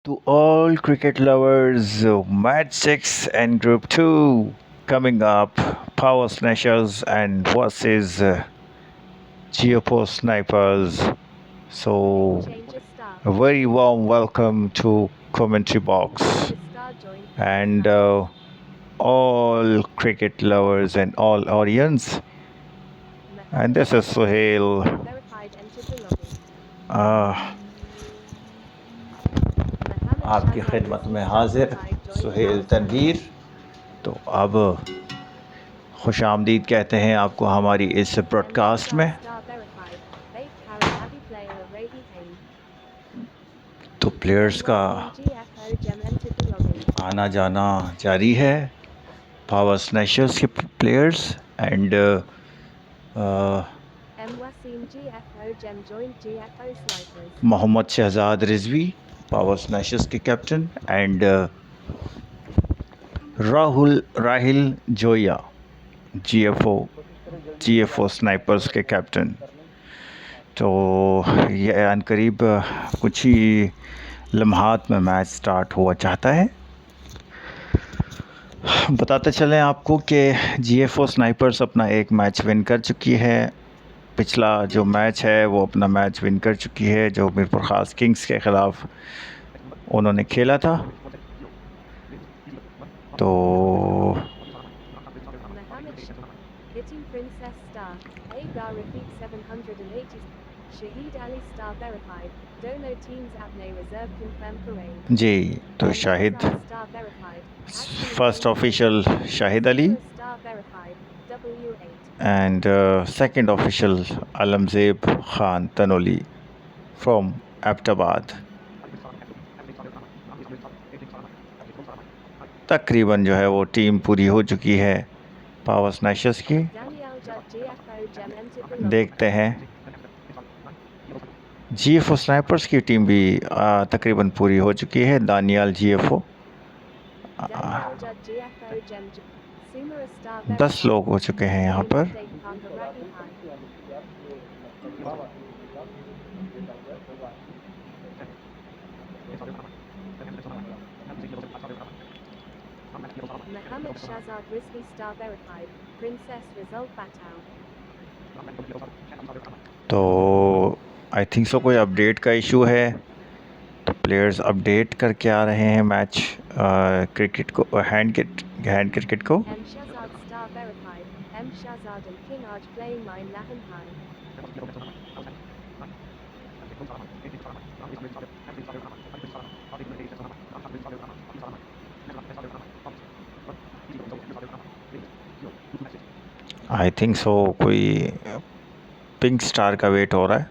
To all cricket lovers, Match 6 and Group 2 coming up. Power Snatchers and versus Geopo Snipers. So, a very warm welcome to commentary box and all cricket lovers and all audience. And this is Suhail. आपकी खिदमत में हाजिर सुहेल तनवीर। तो अब खुश आमदीद कहते हैं आपको हमारी इस ब्रॉडकास्ट में। तो प्लेयर्स का आना जाना जारी है। पावर स्नैचर्स के players and Mohammad Shahzad Rizvi power snatchers के captain and Raheel Zoya GFO snipers के कैप्टन। तो ये अनकरीब कुछ ही लम्हात में मैच स्टार्ट हुआ चाहता है। बताते चलें आपको कि जीएफओ स्नाइपर्स अपना एक मैच विन कर चुकी है। पिछला जो मैच है वो अपना मैच विन कर चुकी है, जो मीरपुर ख़ास किंग्स के ख़िलाफ़ उन्होंने खेला था। तो जी, तो Shahid first official Shahid Ali and second official Alamzeb Khan Tanoli from Abbottabad. तकरीबन जो है वो टीम पूरी हो चुकी है पावर स्नैचर्स की। देखते हैं जीएफओ स्नाइपर्स की टीम भी तकरीबन पूरी हो चुकी है। दानियाल जीएफओ 10 लोग हो चुके हैं यहाँ पर। तो आई थिंक सो कोई अपडेट का इशू है, तो प्लेयर्स अपडेट करके आ रहे हैं मैच क्रिकेट को, हैंड क्रिकेट को। आई थिंक सो कोई पिंक स्टार का वेट हो रहा है,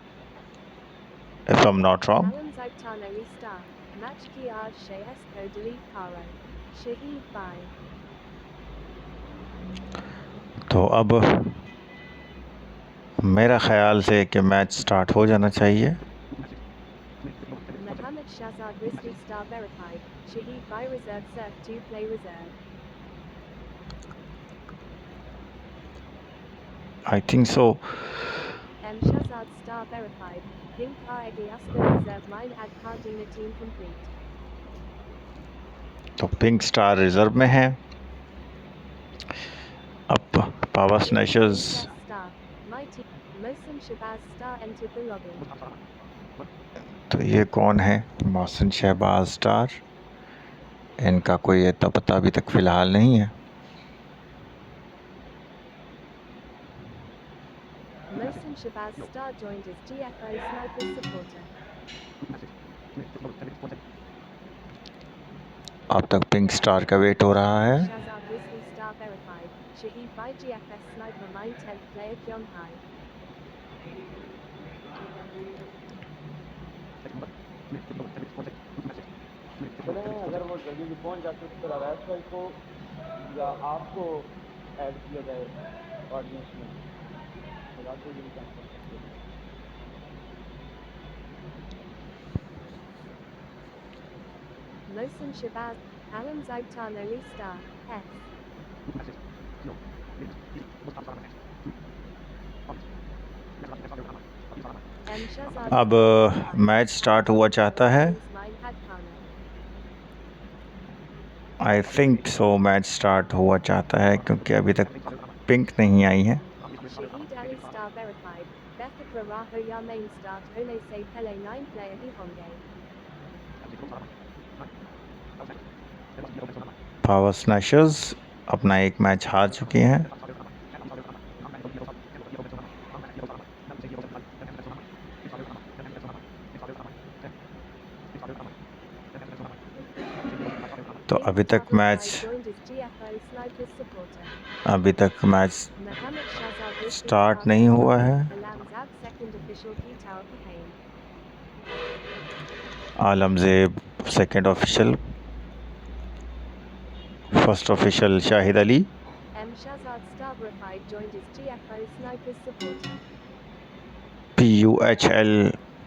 if I am not wrong. तो अब मेरा ख्याल से कि मैच स्टार्ट हो जाना चाहिए। आई थिंक सो तो पिंक स्टार रिजर्व में है। अब पावर स्नैचर्स तो ये कौन है? मोहसिन शहबाज स्टार। इनका कोई इतना पता अभी तक फ़िलहाल नहीं है। अब तक पिंक स्टार का वेट हो रहा है। अगर वो जल्दी पहुंच जाते तो फिर अवैस भाई को या आपको ऐड किया जाए ऑडियंस में, तो आपको भी काम कर सकते हैं। Mohsen Shabazz, Alan Zautano Star, S. अब मैच स्टार्ट हुआ चाहता है। I think so match start हुआ चाहता है क्योंकि अभी तक पिंक नहीं आई है। Shahid Ali star verified. Beckett Raho ya main start Ole se Pele 9 player hi honge. Power स्नैशर्स अपना एक मैच हार चुके हैं। तो अभी तक मैच स्टार्ट नहीं हुआ है। Alamzeb second official, first official Shahid Ali. PUHL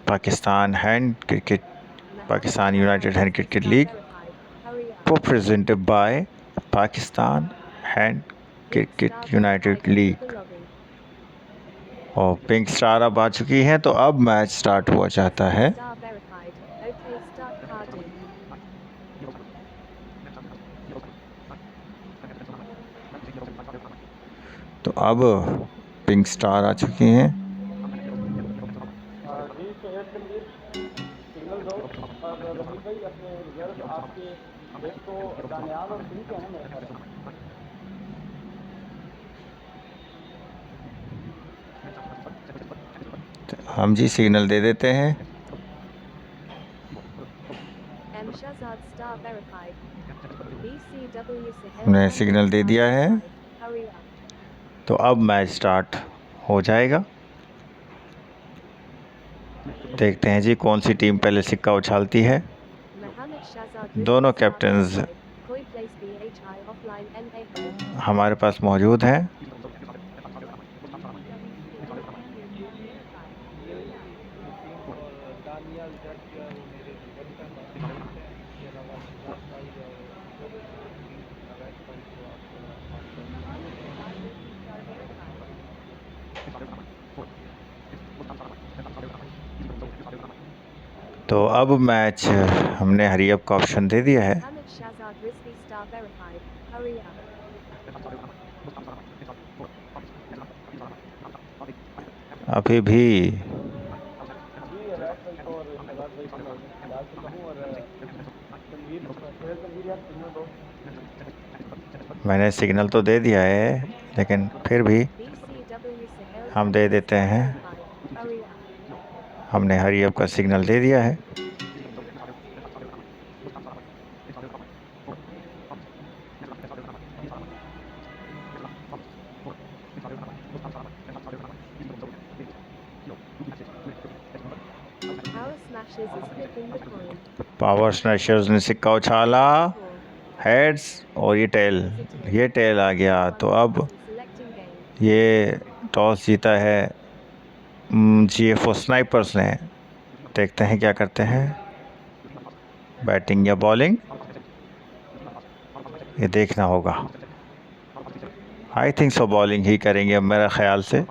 Pakistan hand cricket, Pakistan united hand cricket league co-presented by Pakistan hand cricket united league. और पिंक स्टार अब आ चुकी हैं, तो अब मैच स्टार्ट हुआ चाहता है। तो अब पिंक स्टार आ चुकी हैं। जी शहर तनवीर सिग्नल दो। और रहीम भाई अपने रिजल्ट आपके एक तो दानियाल और पिंक है ना मेरे ख्याल से। हम जी सिग्नल दे देते हैं। हमने सिग्नल दे दिया है, तो अब मैच स्टार्ट हो जाएगा। देखते हैं जी कौन सी टीम पहले सिक्का उछालती है। दोनों कैप्टन्स हमारे पास मौजूद हैं। तो अब मैच हमने हरी अप का ऑप्शन दे दिया है। अभी भी मैंने सिग्नल तो दे दिया है, लेकिन फिर भी हम दे देते हैं। हमने हरी अप का सिग्नल दे दिया है। पावर स्नैशर्स ने सिक्का उछाला, हेड्स, और ये टेल आ गया। तो अब ये टॉस जीता है GFO स्नाइपर्स ने। देखते हैं क्या करते हैं, बैटिंग या बॉलिंग, ये देखना होगा। आई थिंक सो बॉलिंग ही करेंगे अब मेरे ख्याल से।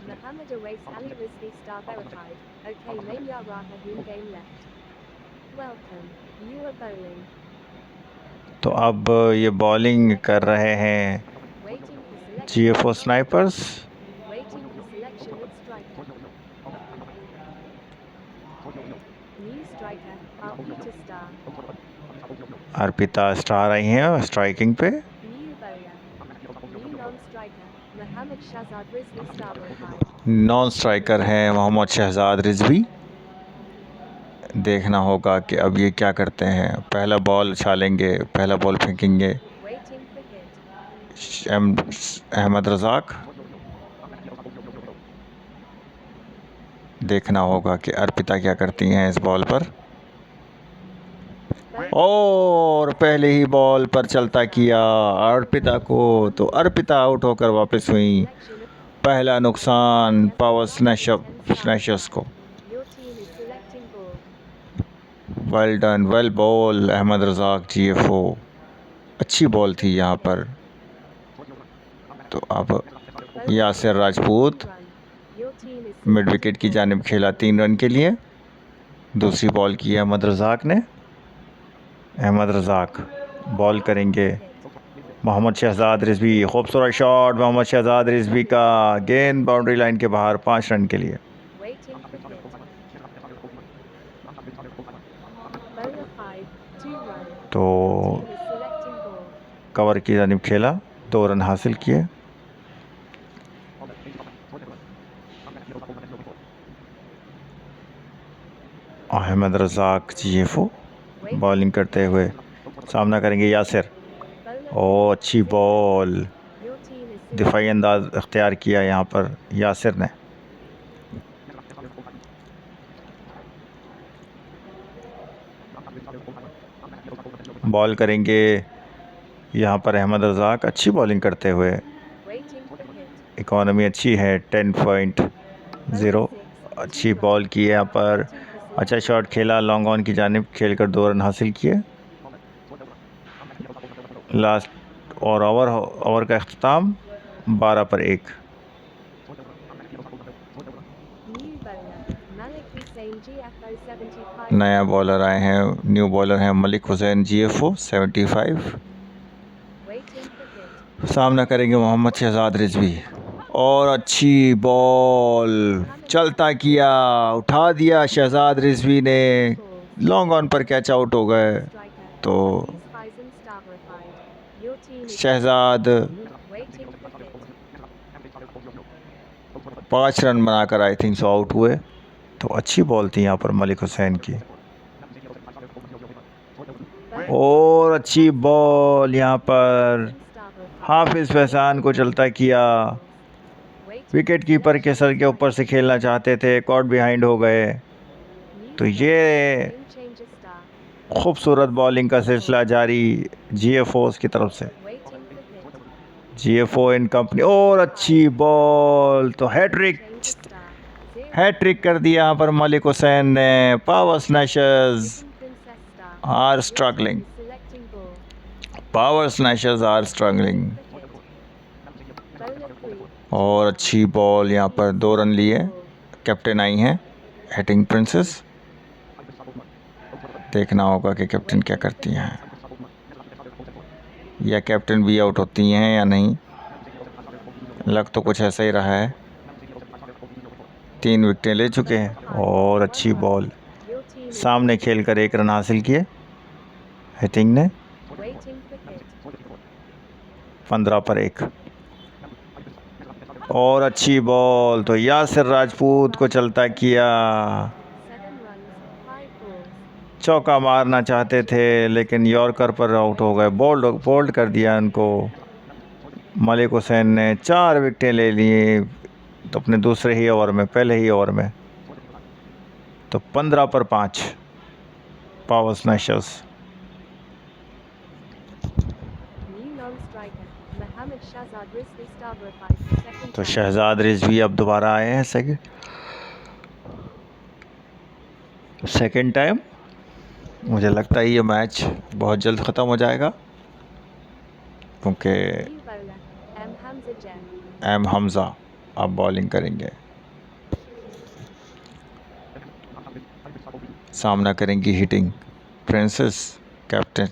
तो अब ये बॉलिंग कर रहे हैं GFO स्नाइपर्स। अर्पिता स्टार आई हैं स्ट्राइकिंग पे। नॉन स्ट्राइकर हैं मोहम्मद शहजाद रिजवी। देखना होगा कि अब ये क्या करते हैं। पहला बॉल उछालेंगे, पहला बॉल फेंकेंगे अहमद रज़ाक। देखना होगा कि अर्पिता क्या करती हैं इस बॉल पर। और पहले ही बॉल पर चलता किया अर्पिता को, तो अर्पिता आउट होकर वापस हुई। पहला नुकसान पावर स्नैशर्स को। Well done, well ball Ahmed Razaq GFO। अच्छी बॉल थी यहाँ पर। तो अब यासिर राजपूत मिड विकेट की जानिब खेला 3 रन के लिए। दूसरी बॉल की अहमद रज़ाक ने। अहमद रज़ाक बॉल करेंगे मोहम्मद शहजाद रिजवी, खूबसूरत शॉट मोहम्मद शहजाद रिजवी का, गेंद बाउंड्री लाइन के बाहर 5 रन के लिए। Waiting for hit. Bowler 5, 2 runs. तो Team is selecting ball. Cover की जानिब खेला, 2 रन हासिल किए। अहमद रज़ाक GFO बॉलिंग करते हुए सामना करेंगे यासिर। Bowler ओ अच्छी बॉल, Your team is दिफाई अंदाज अख्तियार किया यहाँ पर यासिर ने। बॉल करेंगे यहाँ पर अहमद रज़ाक, अच्छी बॉलिंग करते हुए। waiting for hit. इकॉनमी अच्छी है 10.0, अच्छी बॉल की है यहाँ पर, अच्छा शॉट खेला, लॉन्ग ऑन की जानिब खेलकर 2 रन हासिल किए। लास्ट और ओवर का अख्ताम 12 पर 1। New bowler Malik Hussain GFO 75. नया बॉलर आए हैं, न्यू बॉलर हैं Malik Hussain GFO 75। Waiting for hit. सामना करेंगे मोहम्मद शहजाद रिजवी, और अच्छी बॉल, चलता किया, उठा दिया शहजाद रिजवी ने, लॉन्ग ऑन पर कैच आउट हो गए। Striker. तो Hafiz Faizan star verified. Your team is Shahzad waiting for hit. 5 run बनाकर आई थिंक सो आउट हुए। तो अच्छी बॉल थी यहाँ पर मलिक हुसैन की, और अच्छी बॉल यहाँ पर Star verified. हाफिज फैजान को चलता किया। Waiting विकेट कीपर के सर के ऊपर से खेलना चाहते थे, कॉट बिहाइंड हो गए। New तो ये game changer star. खूबसूरत बॉलिंग का सिलसिला जारी GFOs की तरफ से। Waiting for hit. GFO in company, और अच्छी बॉल, तो hat-trick Changer star. Zero. Hat-trick कर दिया यहाँ पर मलिक हुसैन ने। Power snatchers Princess star. Are Your struggling, team is selecting ball. Power snatchers are struggling. For hit. Bowler 3. और अच्छी बॉल यहाँ पर 2 रन लिए। कैप्टन आई हैं हिटिंग प्रिंसेस, देखना होगा कि कैप्टन क्या करती हैं, या कैप्टन भी आउट होती हैं या नहीं। लग तो कुछ ऐसा ही रहा है। 3 विकेटें ले चुके हैं, और अच्छी बॉल, Your team is सामने खेलकर 1 रन हासिल किए हिटिंग ने। waiting for hit. 15 पर 1, और अच्छी बॉल, तो यासिर राजपूत को चलता किया। 7 runs, 5 balls. चौका मारना चाहते थे लेकिन यॉर्कर पर आउट हो गए, बोल्ड कर दिया उनको। मलिक हुसैन ने 4 विकेटें ले ली तो अपने दूसरे ही ओवर में, पहले ही ओवर में। तो 15 पर 5 power स्नैशर्स। New non-striker Mohammad Shahzad Rizvi star verified for second तो time. शहजाद रिजवी अब दोबारा आए हैं सेकंड टाइम। मुझे लगता है ये मैच बहुत जल्द ख़त्म हो जाएगा, क्योंकि New bowler M Hamza Jem. M Hamza अब बॉलिंग करेंगे। सामना करेंगी hitting princess, captain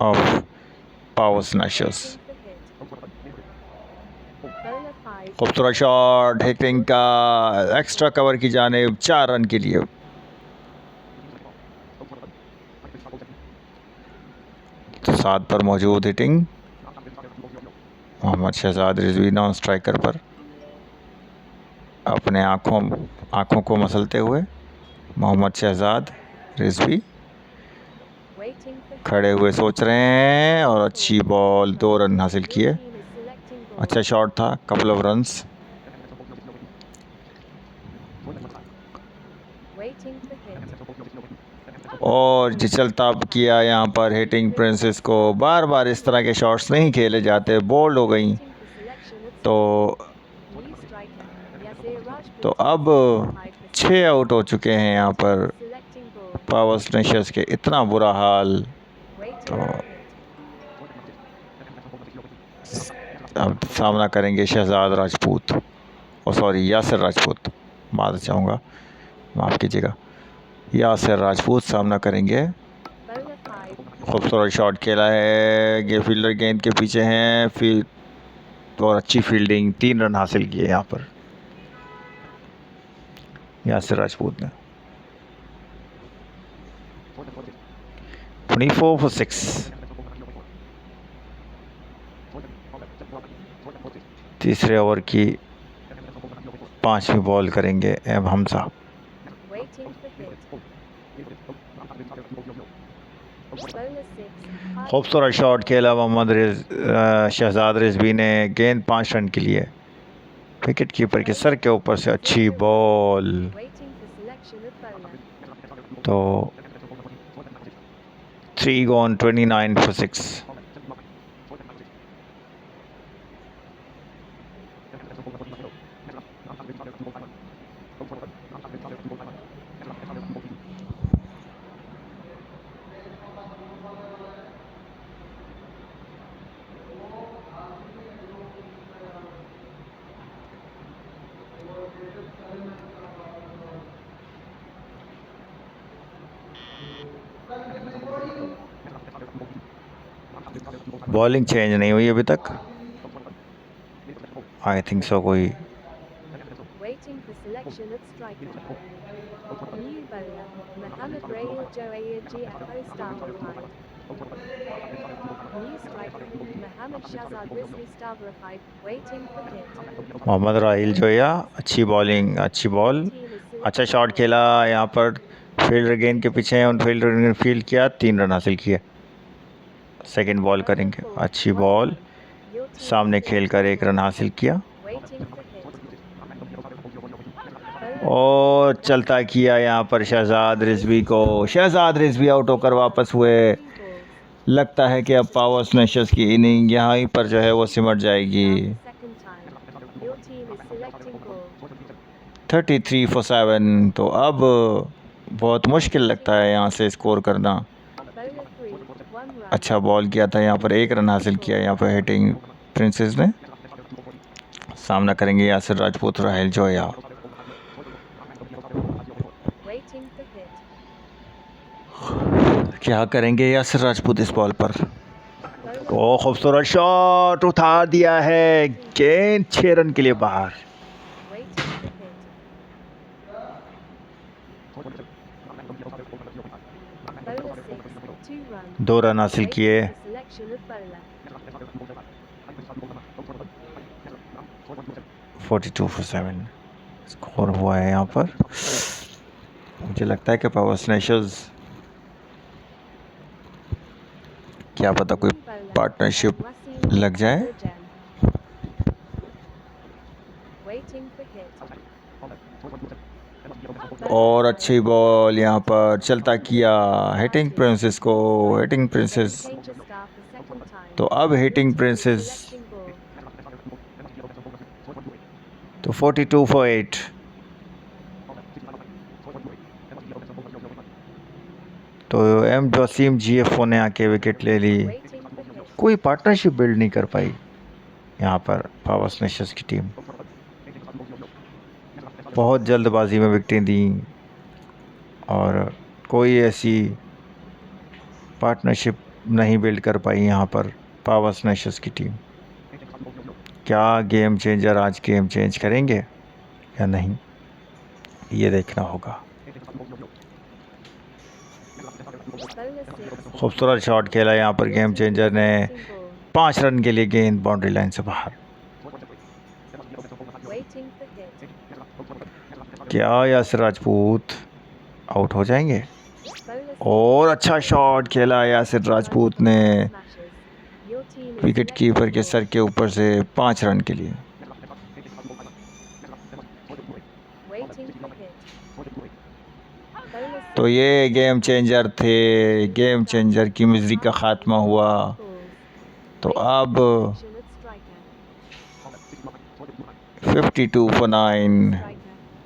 of power snatchers. Bowler 5. खूबसूरत शॉट हिटिंग का, एक्स्ट्रा कवर की जानिब 4 रन के लिए। तो 7 पर मौजूद hitting Mohammad Shahzad Rizvi non striker पर अपने आँखों को मसलते हुए Mohammad Shahzad Rizvi Waiting for hit. खड़े हुए सोच रहे हैं, और अच्छी बॉल, 2 रन हासिल किए। Your team is selecting ball. अच्छा शॉट था, couple of runs. Waiting for hit. और चलता किया यहाँ पर हिटिंग प्रिंसेस को। बार बार इस तरह के शॉट्स नहीं खेले जाते, बोल्ड हो गई। Waiting for selection of तो new striker Yasir Rajput. तो अब 6 आउट हो चुके हैं यहाँ पर Selecting ball. पावर स्नैशर्स के। इतना बुरा हाल। Waiting तो for hit. अब सामना करेंगे शहजाद राजपूत, और सॉरी यासिर राजपूत, माफ़ चाहूँगा, माफ़ कीजिएगा, यासिर राजपूत सामना करेंगे। Bowler 5. खूबसूरत शॉट खेला है, ये फील्डर गेंद के पीछे हैं, फिर और अच्छी फील्डिंग, 3 रन हासिल किए यहाँ पर यासिर राजपूत ने। 24 for 6। तीसरे ओवर की 5वीं बॉल करेंगे M Hamza. Waiting for hit. Bowler 6. High खूबसूरत शॉट खेला मोहम्मद शहजाद रिजवी ने, गेंद 5 रन के लिए, विकेट कीपर के सर के ऊपर से अच्छी ball. waiting for selection of bowler. तो 3 gone, 29 for 6। बॉलिंग चेंज नहीं हुई अभी तक, आई थिंक सो कोई Waiting for selection of striker. New bowler. Mohammed Rail Joayed GFO starter five. New striker. Mohammed Shahzad Rizvi starter five. Waiting for hit. Mohammad Rahil Zoya, अच्छी bowling, अच्छी ball, Team is selected. अच्छा shot खेला यहाँ पर, fielder गेंद के पीछे हैं, उन फील्डर ने फील्ड किया, 3 रन हासिल किए। सेकंड बॉल करेंगे, अच्छी बॉल, Your team सामने is खेल कर 1 रन हासिल किया waiting for hit. और चलता किया यहाँ पर शहजाद रिजवी को। शहजाद रिजवी आउट होकर वापस हुए। Three balls. लगता है कि अब पावर स्मैशर्स की इनिंग यहाँ पर जो है वो सिमट जाएगी। Second time. Your team is selecting ball. 33 for 7। तो अब बहुत मुश्किल लगता है यहाँ से स्कोर करना। Bowler 3. 1 run. अच्छा बॉल किया था यहाँ पर, 1 रन हासिल किया यहाँ पर हिटिंग प्रिंसेस ने। सामना करेंगे Yasir Rajput, Rahil Zoya. Waiting for hit. क्या करेंगे यासिर राजपूत इस बॉल पर? Bowler ओ खूबसूरत शॉट उठा दिया है, गेंद 6 रन के लिए बाहर। waiting for hit. Bowler 6. 2 runs. 2 run हासिल किए। Waiting for selection of bowler. 42 for 7 score हुआ है यहाँ पर। मुझे लगता है कि पावर स्मैशर्स, क्या पता कोई Bowler. पार्टनरशिप Wasim लग जाए। Nurjan. Waiting for hit. और अच्छी बॉल यहाँ पर चलता किया हिटिंग प्रिंसेस को। Hitting princess, Change of star for second time. तो अब हिटिंग प्रिंसेस, Selecting ball. तो 42 for 8। तो एम वसीम GFO ने आके विकेट ले ली। Waiting for hit. कोई पार्टनरशिप बिल्ड नहीं कर पाई यहाँ पर पावर स्मैशर्स की टीम। बहुत जल्दबाजी में विकेटें दी और कोई ऐसी पार्टनरशिप नहीं बिल्ड कर पाई यहाँ पर पावर स्मैशर्स की टीम। क्या गेम चेंजर आज गेम चेंज करेंगे या नहीं, ये देखना होगा। Bowler 6. खूबसूरत शॉट खेला यहाँ पर गेम चेंजर ने, Selecting ball. 5 रन के लिए गेंद बाउंड्री लाइन से बाहर। Waiting for hit. क्या यासिर राजपूत आउट हो जाएंगे? Bowler 6. और अच्छा शॉट खेला यासिर राजपूत ने, Smashes. Your team is wicket selecting keeper के ball. सर के ऊपर से 5 रन के लिए। Waiting for hit. Bowler 6. तो ये गेम चेंजर थे, गेम चेंजर की मिजरी का खात्मा हुआ। Balls. तो Waiting अब for selection of striker. 52 for 9। Striker.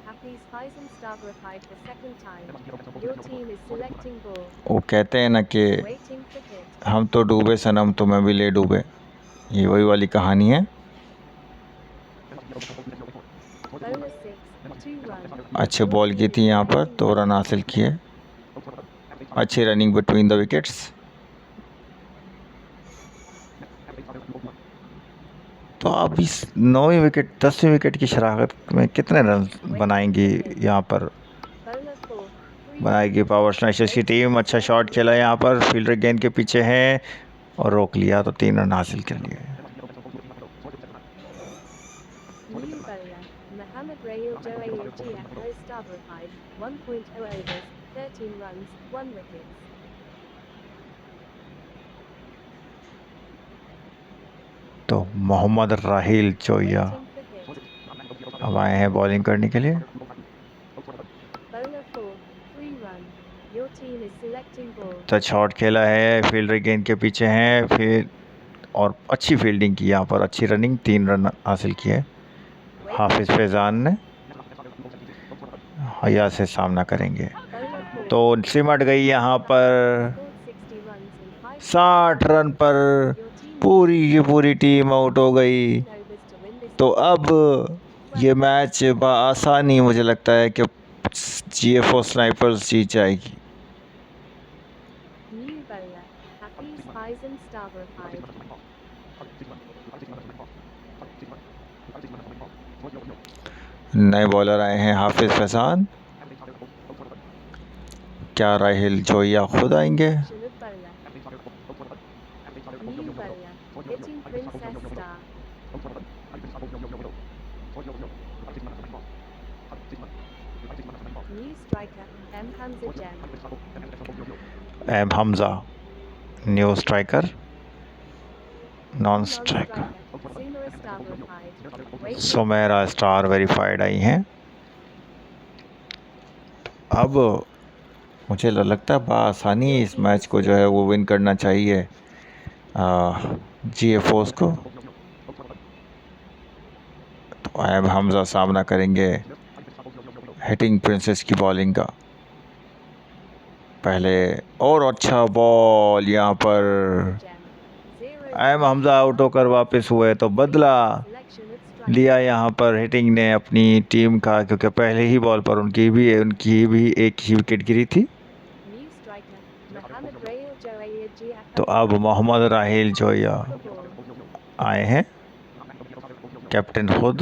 Hafiz Faisal Starber applied for second time. Your team is selecting ball. वो कहते हैं ना कि Waiting for hit. हम तो डूबे सनम तुम्हें भी ले डूबे, ये वही वाली कहानी है। Bowler 6. 2 runs. अच्छे बॉल की थी यहाँ पर, 2 रन हासिल किए। अच्छी रनिंग बिटवीन द विकेट्स। तो अब इस 9वीं विकेट 10वीं विकेट की शराकत में कितने रन बनाएंगी यहाँ पर Bowler 4, 3 बनाएगी पावर स्मैशर्स की टीम। अच्छा शॉट खेला यहाँ पर, फील्डर गेंद के पीछे है और रोक लिया, तो 3 रन हासिल कर लिए। New bowler, Mohammad Rail Joair GF Hostavrified, 1.0 overs, 13 runs, 1 wickets. तो Mohammad Rahil Zoya Waiting for hit. अब आए हैं बॉलिंग करने के लिए। Bowler 4, 3 run. Your team is selecting ball. तो शॉट खेला है, फील्डर गेंद के पीछे हैं, फिर और अच्छी फील्डिंग की यहाँ पर, अच्छी रनिंग, 3 रन हासिल किए हाफिज फैजान ने। हया से सामना करेंगे Bowler 4, तो सिमट गई यहाँ पर scored 60 runs in 5 60 रन पर Your team पूरी की पूरी टीम आउट हो गई। overs to win this. तो अब ये मैच आसानी मुझे लगता है कि GFO स्नाइपर्स जीत जाएगी। New bowler, Hafiz Faizan Stavrified. नए बॉलर आए हैं हाफिज फैजान, क्या राहिल जोया खुद आएंगे? Selection of bowler. New bowler, hitting Princess Star. New striker, M. Hamza Jem. M Hamza new striker, non striker Non-striker, Sumera Stavrified. Waiting Sumera star verified आई हैं। अब मुझे लगता है बआसानी इस मैच को जो है वो विन करना चाहिए GFOs को। तो एम हमजा सामना करेंगे हिटिंग प्रिंसेस की बॉलिंग का। पहले और अच्छा बॉल यहाँ पर, Jem. 0 एम हमजा आउट होकर वापस हुए तो बदला selection of striker. लिया यहाँ पर हिटिंग ने अपनी टीम का, क्योंकि पहले ही बॉल पर उनकी भी एक ही विकेट गिरी थी। New striker, Mohammad Rail Joair GF. तो अब मोहम्मद राहिल जोया For ball. आए हैं, कैप्टन खुद।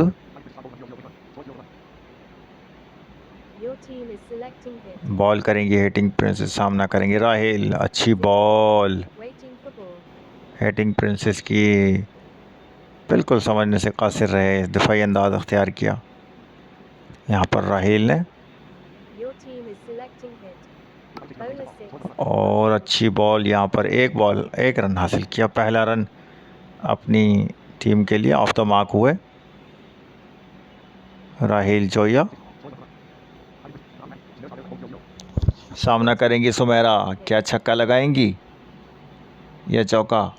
Your team is selecting hit. Ball करेंगे हिटिंग प्रिंसेस, सामना करेंगे राहिल। अच्छी ball Waiting for ball. Hitting princess की, बिल्कुल समझने से कासिर रहे, दिफाई अंदाज अख्तियार किया यहाँ पर राहिल ने। Your team is selecting hit. Bowler 6. और अच्छी बॉल यहाँ पर, एक रन हासिल किया, पहला रन अपनी टीम के लिए ऑफ द मार्क हुए राहिल जोया। सामना करेंगी सुमेरा, क्या छक्का लगाएंगी या चौका,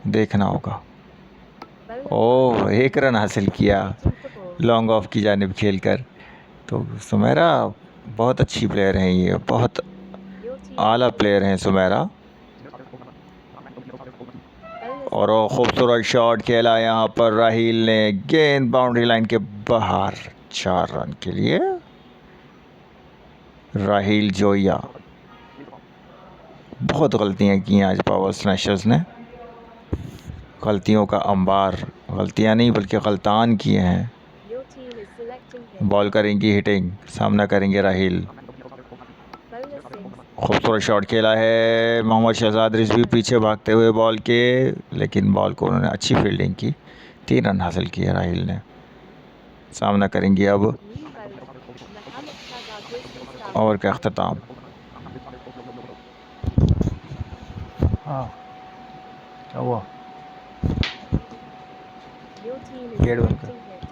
देखना होगा। Bowler ओह, एक रन हासिल किया waiting for ball. Long off की जानिब खेलकर। तो सुमेरा बहुत अच्छी प्लेयर हैं, ये बहुत Your team. आला प्लेयर हैं सुमेरा। Bowler और वो खूबसूरत शॉट खेला यहाँ पर राहिल ने, गेंद बाउंड्री लाइन के बाहर, 4 रन के लिए राहिल जोया। बहुत गलतियाँ की आज पावर स्मैशर्स ने, गलतियों का अंबार, गलतियाँ नहीं बल्कि गलतान किए हैं। Your team is selecting hit. Ball करेंगी हिटिंग, सामना करेंगे राहिल। Bowler 6. खूबसूरत शॉट खेला है, मोहम्मद शहजाद रिजवी पीछे भागते हुए बॉल के, लेकिन बॉल को उन्होंने अच्छी फील्डिंग की, 3 रन हासिल किए राहिल ने। सामना करेंगी अब New bowler, Mohammad Shahzad Rizvi Star. Over का अख्ताम। हाँ क्या हुआ? Your team is Get one. selecting hit.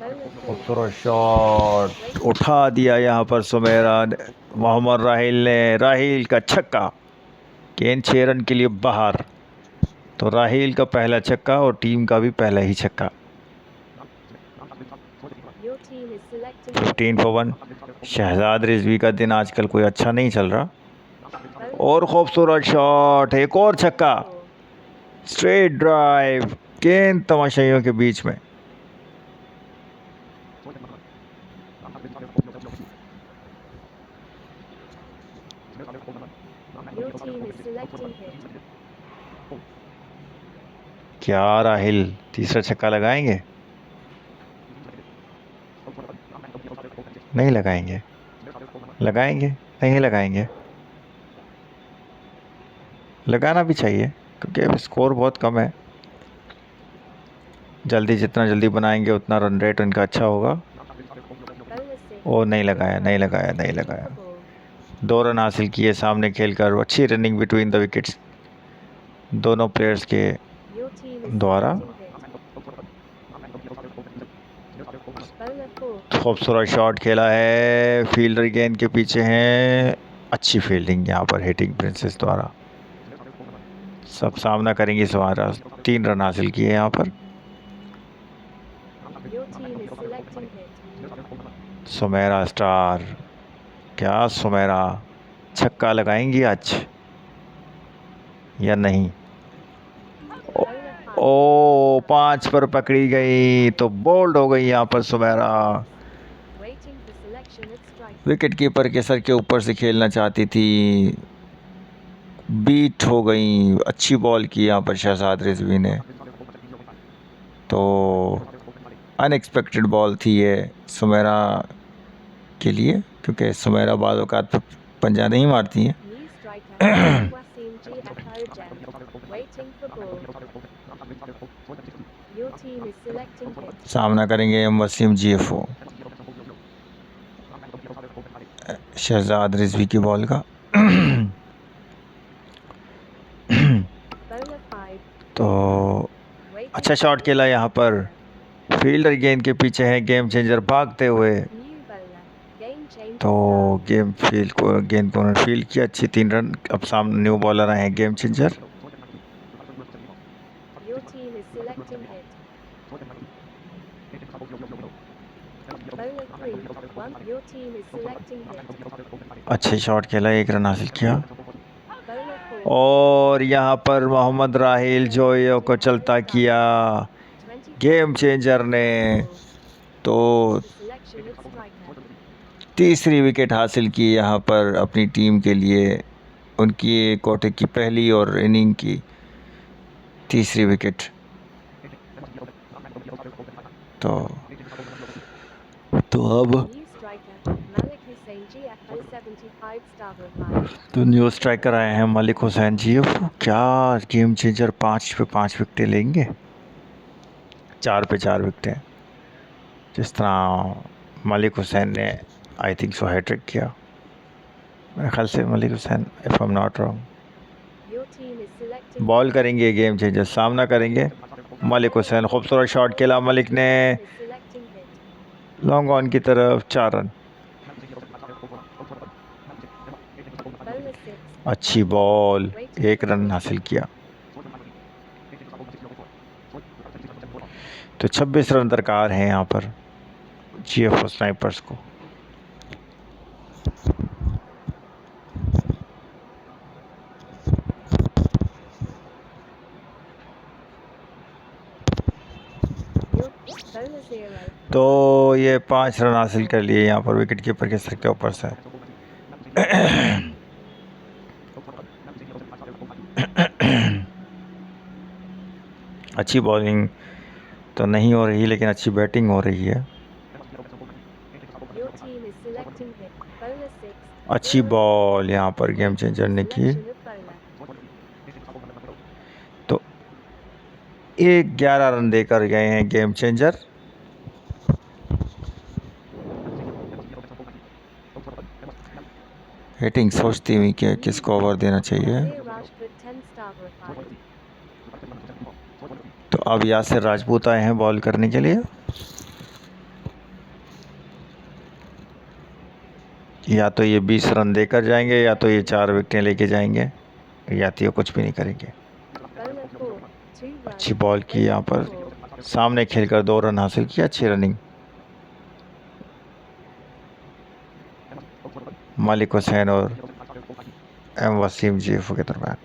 Bowler 3. खूबसूरत शॉट उठा दिया यहाँ पर सुमेरा ने, मोहम्मद राहिल का छक्का, गेंद 6 रन के लिए बाहर। तो राहिल का पहला छक्का और टीम का भी पहला ही छक्का। Your team is selecting hit. 15 for 1। Shahzad Rizvi का दिन आजकल कोई अच्छा नहीं चल रहा। और खूबसूरत शॉट, एक और छक्का, स्ट्रेट ड्राइव, गेंद तमाशाइयों के बीच में। Your team is selecting hit. क्या राहिल तीसरा छक्का लगाएंगे? नहीं लगाएंगे, लगाएंगे नहीं लगाएंगे, लगाना भी चाहिए क्योंकि अब स्कोर बहुत कम है। जल्दी जितना जल्दी बनाएंगे उतना रन रेट उनका अच्छा होगा। Bowler 6. ओ नहीं लगाया, नहीं लगाया, नहीं Waiting लगाया। for ball. 2 रन हासिल किए सामने खेलकर। अच्छी रनिंग बिटवीन द विकेट्स दोनों प्लेयर्स के Your team is द्वारा। selecting hit. Bowler 4. खूबसूरत शॉट खेला है, फील्डर गेंद के पीछे हैं। अच्छी फील्डिंग यहाँ पर हिटिंग प्रिंसेस द्वारा। सब सामना करेंगे सुमारा। 3 रन हासिल किए यहाँ पर। Your team is selecting hit. Sumera star, क्या सुमेरा छक्का लगाएंगी आज या नहीं? Bowler 5. ओ 5 पर पकड़ी गई तो बोल्ड हो गई यहाँ पर Sumera. Waiting for selection at striker. Wicket keeper के सर के ऊपर से खेलना चाहती थी, बीट हो गई। अच्छी बॉल की यहाँ पर शहजाद रिजवी ने, तो अनएक्सपेक्टेड बॉल थी ये सुमेरा के लिए, क्योंकि सुमेरा बाद औकात पे पंजा नहीं मारती हैं। New striker. Wasim G. Echo Gem. Waiting for ball. Your team is selecting hit. सामना करेंगे हम वसीम GFO शहजाद रिजवी की बॉल का। Bowler 5. तो Waiting अच्छा for शॉट ball. खेला यहाँ पर, फील्डर गेंद के पीछे है, गेम चेंजर भागते हुए। New bowler. Game change. तो गेंद को उन्होंने फील्ड किया, अच्छी 3 रन। अब सामने न्यू बॉलर आए हैं game changer. Your team is selecting hit. Bowler 3. 1. Your team is selecting hit. अच्छे शॉट खेला, 1 रन हासिल किया। Bowler 4. और यहाँ पर मोहम्मद राहिल जोयो को चलता किया 24. गेम चेंजर ने, तो Selection at striker. तीसरी विकेट हासिल की यहाँ पर अपनी टीम के लिए। उनकी कोटे की पहली और इनिंग की तीसरी विकेट। तो अब New striker. Malik Hussain G. Echo 75 star reply. तो न्यू स्ट्राइकर आए हैं मलिक हुसैन जी। क्या गेम चेंजर 5 पे 5 विकेटें लेंगे? 4 पे 4 विकेटें, जिस तरह मलिक हुसैन ने आई थिंक सो हैट्रिक किया मेरे ख्याल से। Malik Hussain if I am not wrong. Your team is selecting. Ball करेंगे गेम चेंजर, सामना करेंगे मलिक हुसैन। खूबसूरत शॉट खेला मलिक ने, Is selecting hit. Long on की तरफ, 4 रन। Bowler 6. अच्छी बॉल, 1 रन हासिल किया। तो 26 रन दरकार हैं यहाँ पर GFO स्नाइपर्स को। Your bowler 0. तो ये 5 रन हासिल कर लिए यहाँ पर विकेट कीपर के सर के ऊपर से। अच्छी बॉलिंग तो नहीं हो रही, लेकिन अच्छी बैटिंग हो रही है। Your team is selecting hit. Bowler 6. अच्छी बॉल यहाँ पर गेम चेंजर ने की। Selection of bowler. तो 11 रन देकर गए हैं गेम चेंजर। हिटिंग सोचती हुई कि किसको ओवर देना चाहिए। Clear Rajput 10 star reply. तो अब यासिर राजपूत आए हैं बॉल करने के लिए। या तो ये 20 रन देकर जाएंगे, या तो ये 4 विकेटें लेके जाएंगे, या तो ये कुछ भी नहीं करेंगे। Bowler 4. 2 runs. अच्छी बॉल की यहाँ पर, सामने खेलकर 2 रन हासिल किया। अच्छी रनिंग मलिक हुसैन और एम वसीम GFO के दरमियान।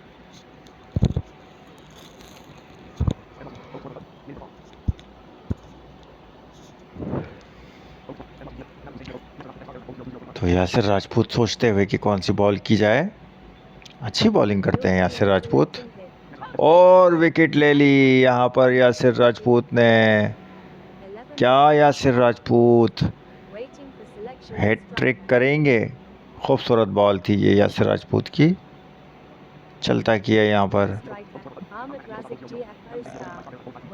तो यासिर राजपूत सोचते हुए कि कौन सी बॉल की जाए, अच्छी बॉलिंग करते हैं Your Yasir team is Rajput. selecting hit. और विकेट ले ली यहाँ पर यासिर राजपूत ने। 11 क्या balls. Yasir Rajput Waiting for selection at hat trick striker. करेंगे? खूबसूरत बॉल थी ये यासिर राजपूत की, चलता किया यहाँ पर Striker. Ahmed Razik GFO star.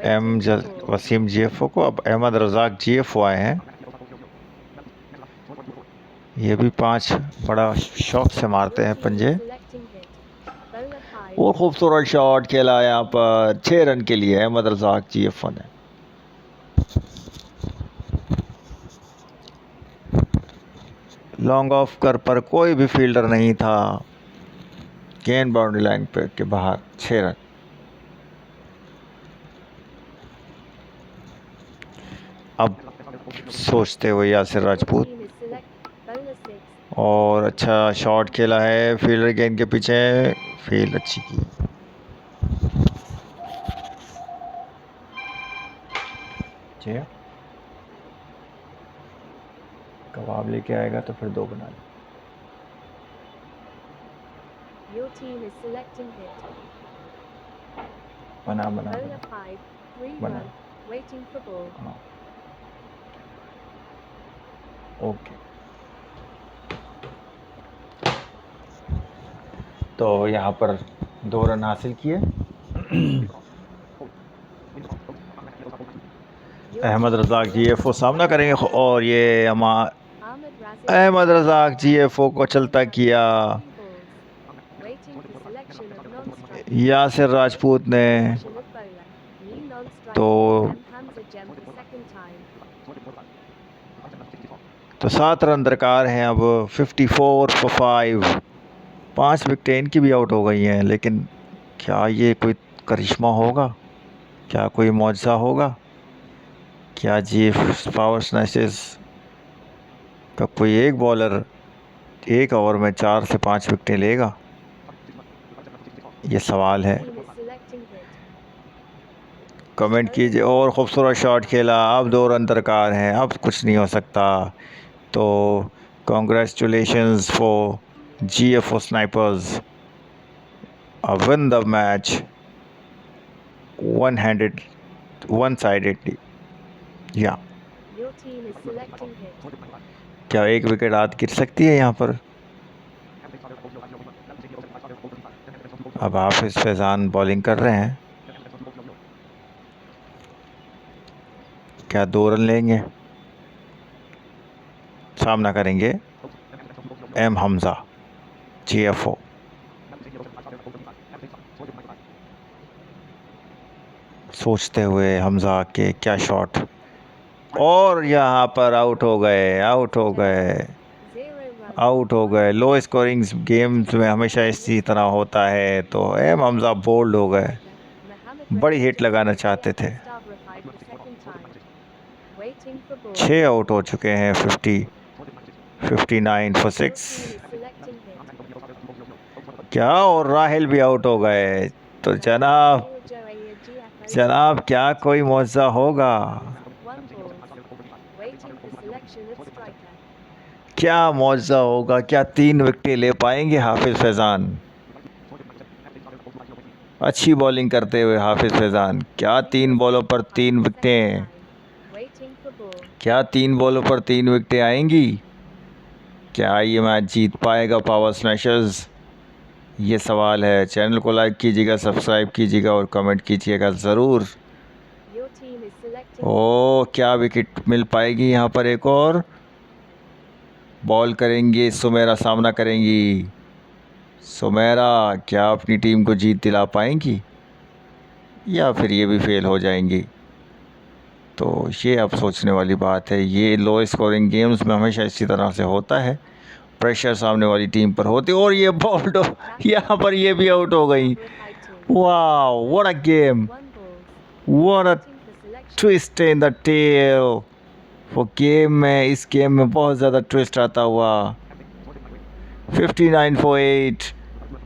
M Waiting for ball. Waseem GFO को अब अहमद रज़ाक GFO आए हैं। ये भी 5 बड़ा शौक से मारते Your हैं team पंजे। is selecting hit. Bowler 5. और खूबसूरत शॉट खेला यहाँ पर 6 रन के लिए अहमद रज़ाक GFO ने। लॉन्ग ऑफ कर पर कोई भी फील्डर नहीं था, गेंद बाउंड्री लाइन पे के बाहर 6 रन। अब सोचते हुए Yasir Your Rajput, team is select. Bowler 6. और अच्छा शॉट खेला है फील्डर गेंद के पीछे, फील्ड अच्छी की। जी कबाब लेके आएगा तो फिर 2 बना ले। Your team is selecting hit. बना बना Bowler बना 5. 3 बना। run. Waiting for ball. हाँ ओके। तो यहाँ पर 2 रन हासिल किए। Your Ahmad team is Razzaq selecting GFO सामना करेंगे, और ये Ahmed Razik Ahmad Razaq GFO को चलता किया 3 balls. Waiting for selection of non-striker. Yasir Rajput ने। Selection of bowler. New non-striker. तो- M. Hamza Jem for second time. तो 7 रन दरकार हैं अब। 54 for 5। 5 विकेटें इनकी भी आउट हो गई हैं, लेकिन क्या ये कोई करिश्मा होगा? क्या कोई मौजज़ा होगा? क्या जी पावर स्नैचेस का कोई एक बॉलर 1 ओवर में 4 से 5 विकेटें लेगा? ये सवाल है। Team is selecting hit. Comment कीजिए। और ख़ूबसूरत शॉट खेला। अब 2 रन दरकार हैं, अब कुछ नहीं हो सकता। तो congratulations for GFO snipers, win the match one sidedly. या Your team is selecting hit. क्या एक विकेट हाथ गिर सकती है यहाँ पर? अब हाफिज फैज़ान बॉलिंग कर रहे हैं, क्या 2 रन लेंगे? सामना करेंगे M. हमज़ा GFO। सोचते हुए हमज़ा के क्या शॉट, और यहाँ पर आउट हो गए, आउट हो गए, 0 runs. आउट हो गए। लो स्कोरिंग गेम्स में हमेशा इसी तरह होता है। तो M. हमज़ा बोल्ड हो गए, Mohammed बड़ी Razik हिट लगाना GFO चाहते थे। star replied for second time. Waiting for ball. 6 out हो चुके हैं। 59 for Your 6। team is selecting hit. क्या, और राहिल भी आउट हो गए। तो जनाब जनाब क्या कोई मौजज़ा होगा? 1 balls. Waiting for selection at striker. क्या मौजज़ा होगा? क्या 3 विकेटें ले पाएंगे हाफिज़ फैज़ान? अच्छी बॉलिंग करते हुए हाफिज़ फैज़ान, क्या 3 बॉलों पर 3 विकेटें? Waiting for ball. क्या 3 बॉलों पर 3 विकेटें आएंगी? क्या ये मैच जीत पाएगा पावर स्मैशर्स? ये सवाल है। चैनल को लाइक कीजिएगा, सब्सक्राइब कीजिएगा और कमेंट कीजिएगा ज़रूर। Your team is selecting ओ क्या विकेट मिल पाएगी यहाँ पर? एक और बॉल करेंगे सुमेरा, सामना करेंगी सुमेरा। क्या अपनी टीम को जीत दिला पाएंगी, या फिर ये भी फेल हो जाएंगी? तो ये अब सोचने वाली बात है। ये लो स्कोरिंग गेम्स में हमेशा इसी तरह से होता है, प्रेशर सामने वाली टीम पर होती। और ये बॉल्ड यहाँ पर ये भी आउट हो गई। वाह, what a game, 1 balls. What a Waiting for selection. Twist in the tail. वो गेम में, इस गेम में बहुत ज़्यादा ट्विस्ट आता हुआ। 59 for 8।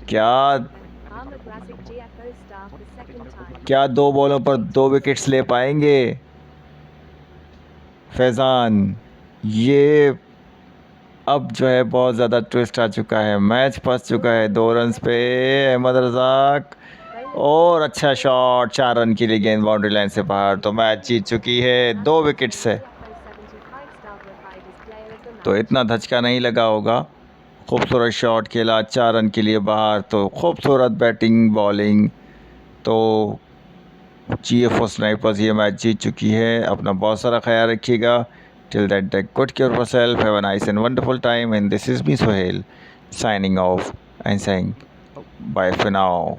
क्या Ahmed Razik GFO star for second time. क्या 2 बॉलों पर 2 विकेट्स ले पाएंगे फैज़ान? ये अब जो है बहुत ज़्यादा ट्विस्ट आ चुका है, मैच फंस चुका है 2 रन्स पे अहमद रज़ाक, और अच्छा शॉट, 4 रन के लिए गेंद बाउंड्री लाइन से बाहर, तो मैच जीत चुकी है 2 विकेट से। तो इतना धचका नहीं लगा होगा, खूबसूरत शॉट खेला, 4 रन के लिए बाहर, तो खूबसूरत बैटिंग बॉलिंग, तो GFO स्नाइपर्स ये मैच जीत चुकी है। अपना बहुत सारा ख्याल रखिएगा। Till that, take good care of yourself, have a nice and wonderful time, and this is me Sohail signing off and saying bye for now.